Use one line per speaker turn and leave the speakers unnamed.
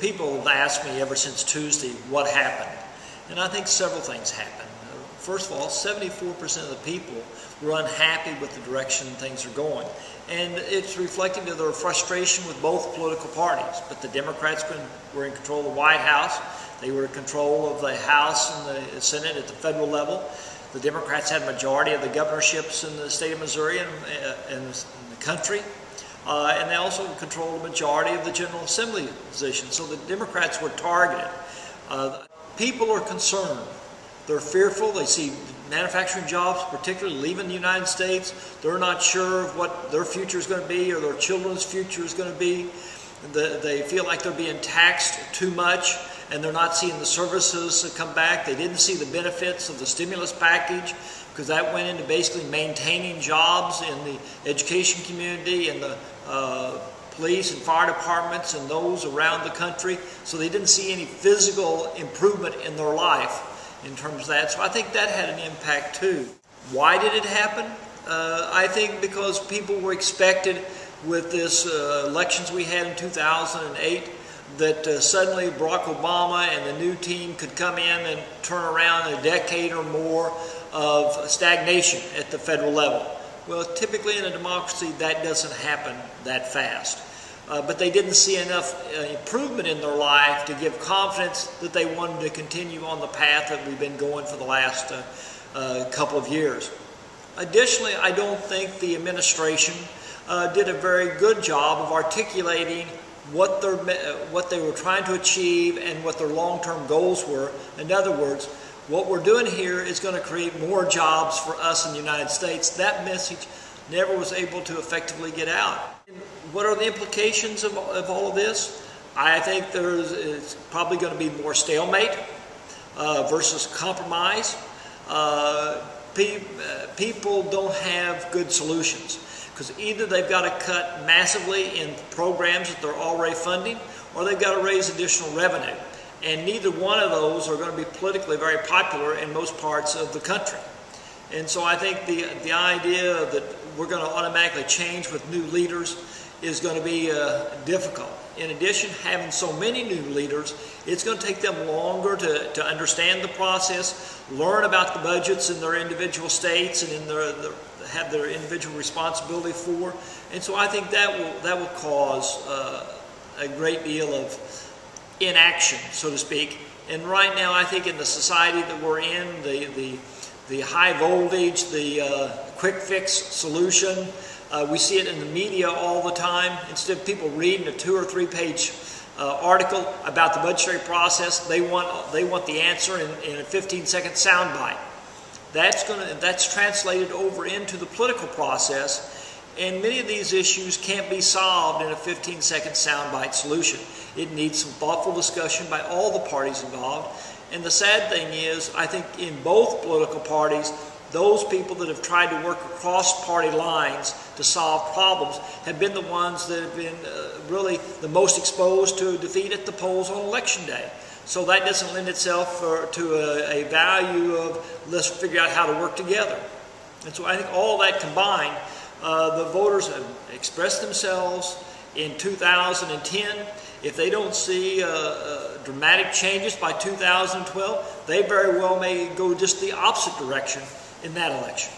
People have asked me ever since Tuesday what happened, and I think several things happened. First of all, 74% of the people were unhappy with the direction things are going, and it's reflecting to their frustration with both political parties. But the Democrats were in control of the White House, they were in control of the House and the Senate at the federal level. The Democrats had a majority of the governorships in the state of Missouri and the country. And they also controlled a majority of the General Assembly position. So the Democrats were targeted. People are concerned. They're fearful. They see manufacturing jobs, particularly leaving the United States. They're not sure of what their future is going to be or their children's future is going to be. They feel like they're being taxed too much, and they're not seeing the services come back. They didn't see the benefits of the stimulus package, because that went into basically maintaining jobs in the education community and the police and fire departments and those around the country. So they didn't see any physical improvement in their life in terms of that. So I think that had an impact too. Why did it happen? I think because people were expected with this elections we had in 2008 that suddenly Barack Obama and the new team could come in and turn around a decade or more of stagnation at the federal level. Well, typically in a democracy that doesn't happen that fast. But they didn't see enough improvement in their life to give confidence that they wanted to continue on the path that we've been going for the last couple of years. Additionally, I don't think the administration did a very good job of articulating what they were trying to achieve and what their long-term goals were. In other words, what we're doing here is going to create more jobs for us in the United States. That message never was able to effectively get out. What are the implications of all of this? I think it's probably going to be more stalemate versus compromise. People don't have good solutions, because either they've got to cut massively in programs that they're already funding, or they've got to raise additional revenue. And neither one of those are going to be politically very popular in most parts of the country. And so I think the idea that we're going to automatically change with new leaders is going to be difficult. In addition, having so many new leaders, it's going to take them longer to understand the process, learn about the budgets in their individual states and have their individual responsibility for. And so I think that will cause a great deal of inaction, so to speak. And right now, I think in the society that we're in, the high voltage, the quick fix solution, we see it in the media all the time. Instead of people reading a 2 or 3 page article about the budgetary process, they want the answer in a 15-second soundbite. That's translated over into the political process, and many of these issues can't be solved in a 15-second soundbite solution. It needs some thoughtful discussion by all the parties involved. And the sad thing is, I think in both political parties, those people that have tried to work across party lines to solve problems have been the ones that have been really the most exposed to defeat at the polls on election day. So that doesn't lend itself to a value of let's figure out how to work together. And so I think all that combined, the voters have expressed themselves in 2010. If they don't see dramatic changes by 2012, they very well may go just the opposite direction in that election.